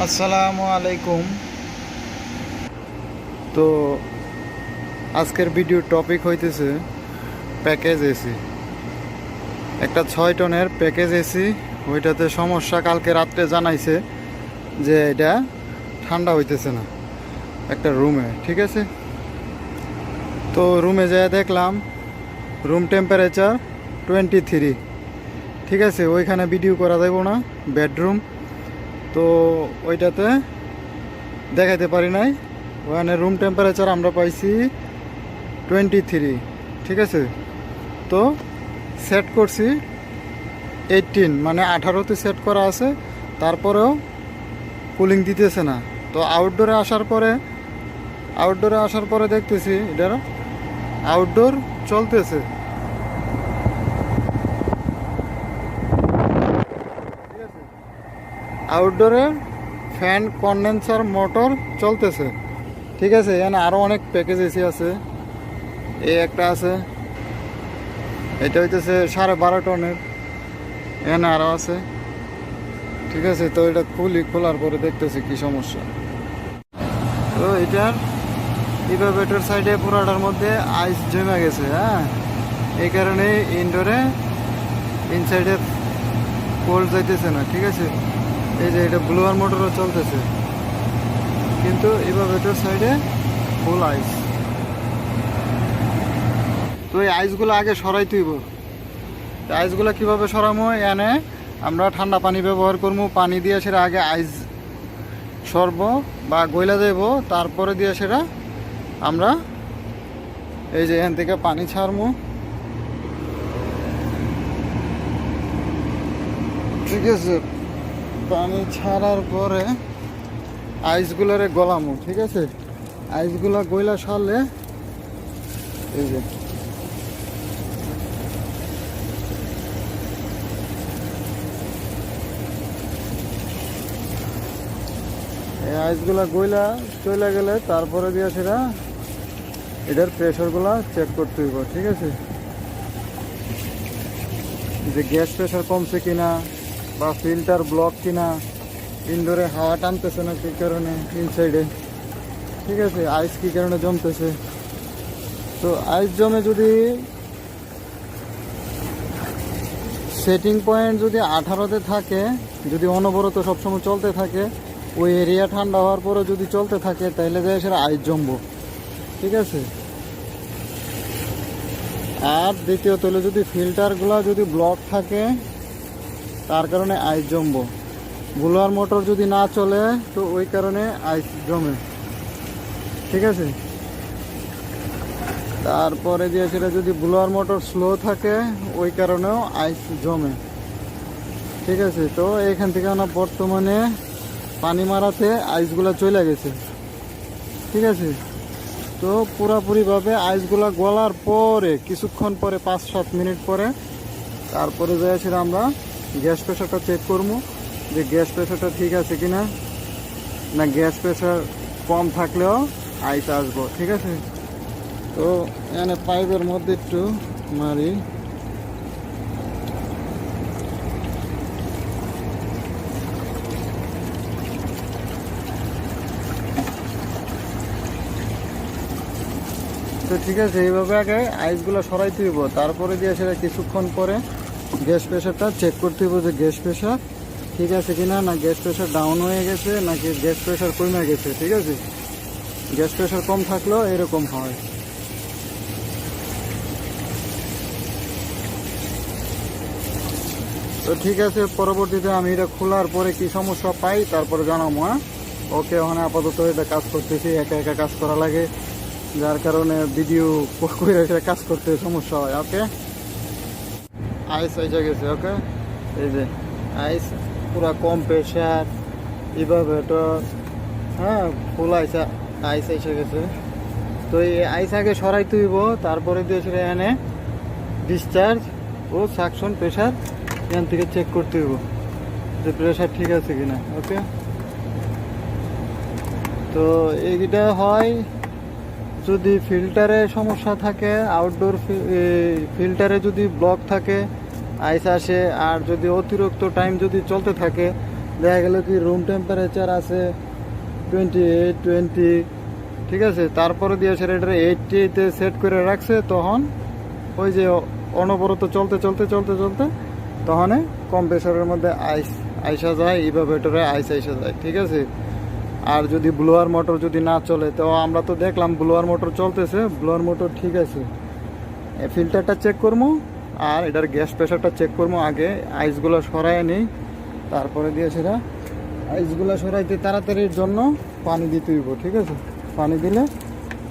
আসসালামু আলাইকুম। তো আজকের ভিডিওর টপিক হইতেছে প্যাকেজ এসি। একটা 6 টনের প্যাকেজ এসি, ওইটাতে সমস্যা কালকে রাত্রে জানাইছে যে এটা ঠান্ডা হইতেছে না একটা রুমে। ঠিক আছে, তো রুমে যেয়ে দেখলাম রুম টেম্পারেচার 23। ঠিক আছে, ওইখানে ভিডিও করা যাব না, বেডরুম তো ওইটাতে দেখাইতে পারি নাই। ওখানে রুম টেম্পারেচার আমরা পাইছি 23। ঠিক আছে, তো সেট করছি 18, মানে 18তে সেট করা আছে, তারপরেও কুলিং দিতেছে না। তো আউটডোরে আসার পরে দেখতেছি এটার আউটডোর চলতেছে। ঠিক আছে, আউটডোরে ফ্যান কন্ডেন্সার মোটর চলতেছে। ঠিক আছে, এখানে আরও অনেক প্যাকেজ এসি আছে। এই একটা আছে, এটা হইতেছে 12.5 টনের। এখানে আরও আছে। ঠিক আছে, তো এটা খোলার পরে দেখতেছি কি সমস্যা। তো এটার ইভাপোরেটর সাইডে পুরাটার মধ্যে আইস জমে গেছে। হ্যাঁ, এই কারণে ইনডোরে ইনসাইডে কোল্ড যাইতেছে না। ঠিক আছে, এই যে এটা ব্লোয়ার মোটরও চলতেছে, কিন্তু ইভাপোরেটর সাইডে ফুল আইস। তো এই আইসগুলো আগে সরাই তুইব। আইসগুলো কীভাবে সরামো, এনে আমরা ঠান্ডা পানি ব্যবহার করবো। পানি দিয়ে সেটা আগে আইস সরব বা গইলা দেব, তারপরে দিয়ে সেটা আমরা এই যে এখান থেকে পানি ছাড়বো। ঠিক আছে, পানি ছাড়ার পরে আইসগুলোরে গলামো। ঠিক আছে, আইসগুলা গইলা সারলে এই যে এই আইসগুলা গইলা চলে গেলে তারপরে দিয়ে সেটা এটার প্রেশারগুলা চেক করতে হইব। ঠিক আছে, যে গ্যাস প্রেশার কমছে কিনা বা ফিল্টার ব্লক কিনা, ইনডোরে হাওয়া টানতেছে না কী কারণে ইনসাইডে। ঠিক আছে, আইস কী কারণে জমতেছে। তো আইস জমে যদি সেটিং পয়েন্ট যদি 18তে থাকে, যদি অনবরত সবসময় চলতে থাকে, ওই এরিয়া ঠান্ডা হওয়ার পরে যদি চলতে থাকে, তাহলে যায় সেটা আইস জমবো। ঠিক আছে, আর দ্বিতীয়ত হলো যদি ফিল্টারগুলো যদি ব্লক থাকে, তার কারণে আইস জমবো। ব্লোয়ার মোটর যদি না চলে, তো ওই কারণে আইস জমে। ঠিক আছে, তারপরে দিয়ে সেটা যদি ব্লোয়ার মোটর স্লো থাকে, ওই কারণেও আইস জমে। ঠিক আছে, তো এখান থেকে আমরা বর্তমানে পানি মারাতে আইসগুলো চলে গেছে। ঠিক আছে, তো পুরাপুরিভাবে আইসগুলা গলার পরে কিছুক্ষণ পরে 5-7 মিনিট পরে তারপরে যাই সেটা আমরা গ্যাস প্রেশারটা চেক করবো, যে গ্যাস প্রেশারটা ঠিক আছে কিনা, না গ্যাস প্রেশার কম থাকলেও আইস আসবো। ঠিক আছে, তো এখানে পাইপের মধ্যে একটু মারি। তো ঠিক আছে, এইভাবে আগে আইসগুলো সরাইতে হইব, তারপরে দিয়ে সেটা কিছুক্ষণ পরে গ্যাস প্রেশারটা চেক করতে হইব, যে গ্যাস প্রেশার ঠিক আছে কিনা, না গ্যাস প্রেশার ডাউন হয়ে গেছে নাকি গ্যাস প্রেশার কমে গেছে। ঠিক আছে, গ্যাস প্রেশার কম থাকলেও এরকম হয়। তো ঠিক আছে, পরবর্তীতে আমি এটা খোলার পরে কি সমস্যা পাই তারপরে জানাবো। হ্যাঁ, ওকে, ওখানে আপাতত এটা কাজ করতেছি, একা একা কাজ করা লাগে, যার কারণে ভিডিও করে এটা কাজ করতে সমস্যা হয়। ওকে, আইস এসে গেছে। ওকে, এই যে আইস পুরা কম প্রেশার ইভাপোরেটর, হ্যাঁ ফুল আইস এসে গেছে। তো এই আইস আগে সরাইতে হইব, তারপরে দিয়ে সেটা এনে ডিসচার্জ ও সাকশন প্রেশার এখান থেকে চেক করতে হইব, যে প্রেশার ঠিক আছে কিনা। ওকে, তো এইটা হয় যদি ফিল্টারে সমস্যা থাকে, আউটডোর ফিল্টারে যদি ব্লক থাকে আইস আসে, আর যদি অতিরিক্ত টাইম যদি চলতে থাকে, দেখা গেল কি রুম টেম্পারেচার আছে 28 20, ঠিক আছে, তারপরে দিয়ে সেটা 80-তে সেট করে রাখছে, তখন ওই যে অনবরত চলতে চলতে চলতে চলতে তখন কম্প্রেসরের মধ্যে আইসা যায়, ইভাপোরেটরে আইসা যায়, ঠিক আছে। আর যদি ব্লোয়ার মোটর যদি না চলে, তো আমরা তো দেখলাম ব্লোয়ার মোটর চলতেছে, ব্লোয়ার মোটর ঠিক আছে, ফিল্টারটা চেক করবো আর এটার গ্যাস প্রেশারটা চেক করবো। আগে আইসগুলো সরাই নিই, তারপরে দিয়ে সেটা আইসগুলো সরাইতে তাড়াতাড়ির জন্য পানি দিতে হইব, ঠিক আছে। পানি দিলে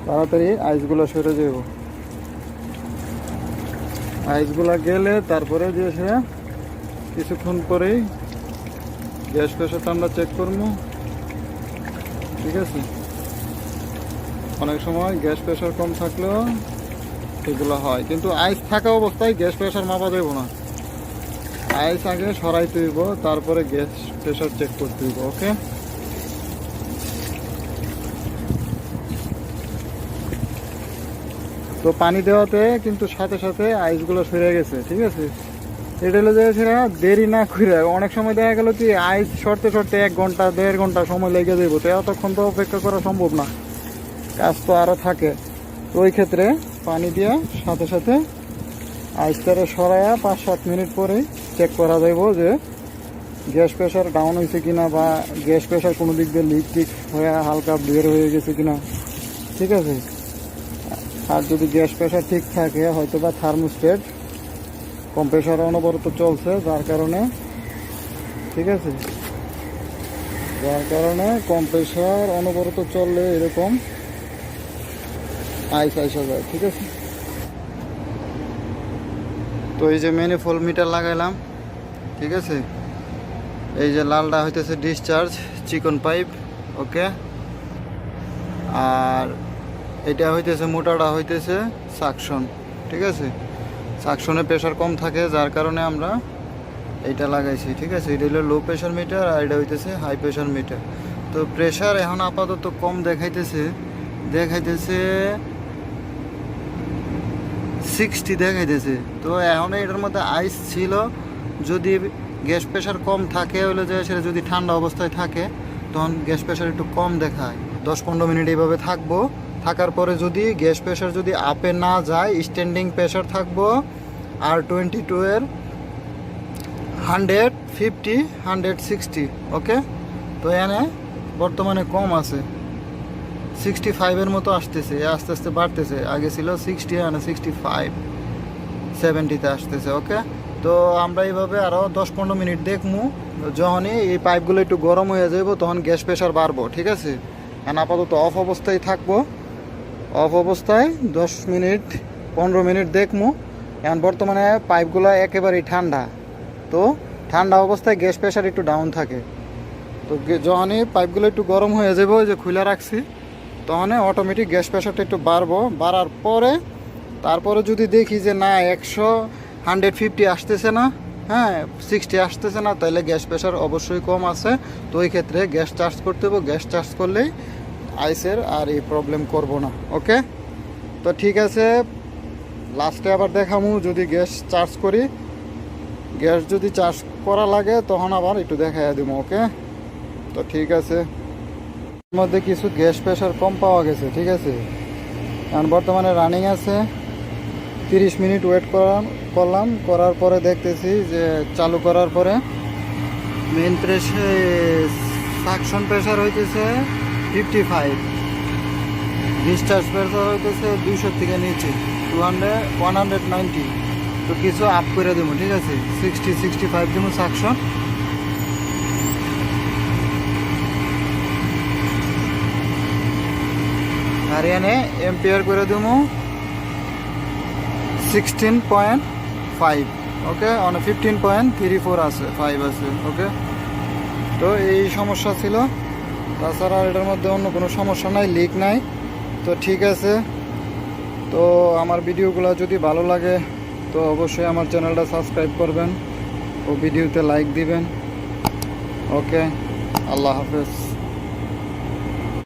তাড়াতাড়ি আইসগুলো সরে যাব। আইসগুলো গেলে তারপরে দিয়ে সেটা কিছুক্ষণ পরেই গ্যাস প্রেশারটা আমরা চেক করবো, ঠিক আছে। অনেক সময় গ্যাস প্রেশার কম থাকলেও এগুলো হয়, কিন্তু আইস থাকা অবস্থায় গ্যাস প্রেশার মাপা দেবো না, আইস আগে সরাইতে হইব, তারপরে গ্যাস প্রেশার চেক করতে হইব। ওকে, তো পানি দেওয়াতে কিন্তু সাথে সাথে আইসগুলো সরে গেছে, ঠিক আছে। এটা হলো যে সেটা দেরি না করে, অনেক সময় দেখা গেল কি আইস সরতে সরতে 1 ঘন্টা 1.5 ঘন্টা সময় লেগে যাইব, তো এতক্ষণ তো অপেক্ষা করা সম্ভব না, কাজ তো আরও থাকে। তো ওই ক্ষেত্রে পানি দিয়া সাথে সাথে আইসটারে সরাইয়া 5-7 মিনিট পরেই চেক করা যাইব যে গ্যাস প্রেশার ডাউন হয়েছে কিনা, বা গ্যাস প্রেশার কোনো দিক দিয়ে লিক টিক হয়ে হালকা বের হয়ে গেছে কিনা, ঠিক আছে। আর যদি গ্যাস প্রেশার ঠিক থাকে, হয়তো বা থার্মোস্টেট কম্প্রেসর অনবরত চলছে, যার কারণে, ঠিক আছে, যার কারণে কম্প্রেসর অনবরত চললে এরকম আইস আইসা যায়, ঠিক আছে। তো এই যে ম্যানিফোল্ড মিটার লাগাইলাম, ঠিক আছে। এই যে লালটা হইতেছে ডিসচার্জ চিকন পাইপ, ওকে। আর এটা হইতেছে মোটাটা হইতেছে সাকশন, ঠিক আছে। সাকশনে প্রেশার কম থাকে, যার কারণে আমরা এইটা লাগাইছি, ঠিক আছে। এটা হলো লো প্রেশার মিটার, আর এটা হইতেছে হাই প্রেশার মিটার। তো প্রেশার এখন আপাতত কম দেখাইতেছে 60 দেখাইতেছে। তো এখন এটার মধ্যে আইস ছিল, যদি গ্যাস প্রেশার কম থাকে হলে যে সেটা যদি ঠান্ডা অবস্থায় থাকে, তখন গ্যাস প্রেশার একটু কম দেখায়। 10-15 মিনিট এইভাবে থাকবো, থাকার পরে যদি গ্যাস প্রেশার যদি আপে না যায়, স্ট্যান্ডিং প্রেশার থাকবো আর 22 এর 150 160, ওকে। তো এখানে বর্তমানে কম আছে, 65-এর মতো আসতেছে, আস্তে আস্তে বাড়তেছে। আগে ছিল 60, মানে 65 70-তে আসতেছে, ওকে। তো আমরা এইভাবে আরও 10-15 মিনিট দেখবো, যখনই এই পাইপগুলো একটু গরম হয়ে যাবো তখন গ্যাস প্রেশার বাড়বো, ঠিক আছে। এখন আপাতত অফ অবস্থায় থাকবো, অফ অবস্থায় 10-15 মিনিট দেখবো। এখন বর্তমানে পাইপগুলো একেবারেই ঠান্ডা, তো ঠান্ডা অবস্থায় গ্যাস প্রেশার একটু ডাউন থাকে। তো যখনই পাইপগুলো একটু গরম হয়ে যাবো, যে খুলে রাখছি, তখন অটোমেটিক গ্যাস প্রেশারটা একটু বাড়বো। বাড়ার পরে তারপরে যদি দেখি যে না 150 আসতেছে না, হ্যাঁ 60 আসতেছে না, তাহলে গ্যাস প্রেশার অবশ্যই কম আছে। তো ওই ক্ষেত্রে গ্যাস চার্জ করতে হবে, গ্যাস চার্জ করলেই আইসের আর এই প্রবলেম করব না, ওকে। তো ঠিক আছে, লাস্টে আবার দেখামু যদি গ্যাস চার্জ করি, গ্যাস যদি চার্জ করা লাগে তখন আবার একটু দেখাইয়া দিব, ওকে। তো ঠিক আছে, এর মধ্যে কিছু গ্যাস প্রেশার কম পাওয়া গেছে, ঠিক আছে। কারণ বর্তমানে রানিং আছে, 30 মিনিট ওয়েট করলাম, করার পরে দেখতেছি যে চালু করার পরে মেইন প্রেশার সাকশন প্রেশার হইতেছে 55, ডিসচার্জ প্রেশার হইতেছে 200 থেকে নিচে 190। তো কিছু আপ করে দেবো, ঠিক আছে, 60-65 দেবো সাকশন। আর এনে এম্পিয়ার করে দেবো 16.5, ওকে। মানে 15.34 আছে, 5 আছে, ওকে। তো এই সমস্যা ছিল, তাছাড়া এটার মধ্যে অন্য কোনো সমস্যা নাই, লিক নাই। তো ঠিক আছে, তো আমার ভিডিওগুলো যদি ভালো লাগে তো অবশ্যই আমার চ্যানেলটা সাবস্ক্রাইব করবেন ও ভিডিওতে লাইক দিবেন, ওকে। আল্লাহ হাফেজ।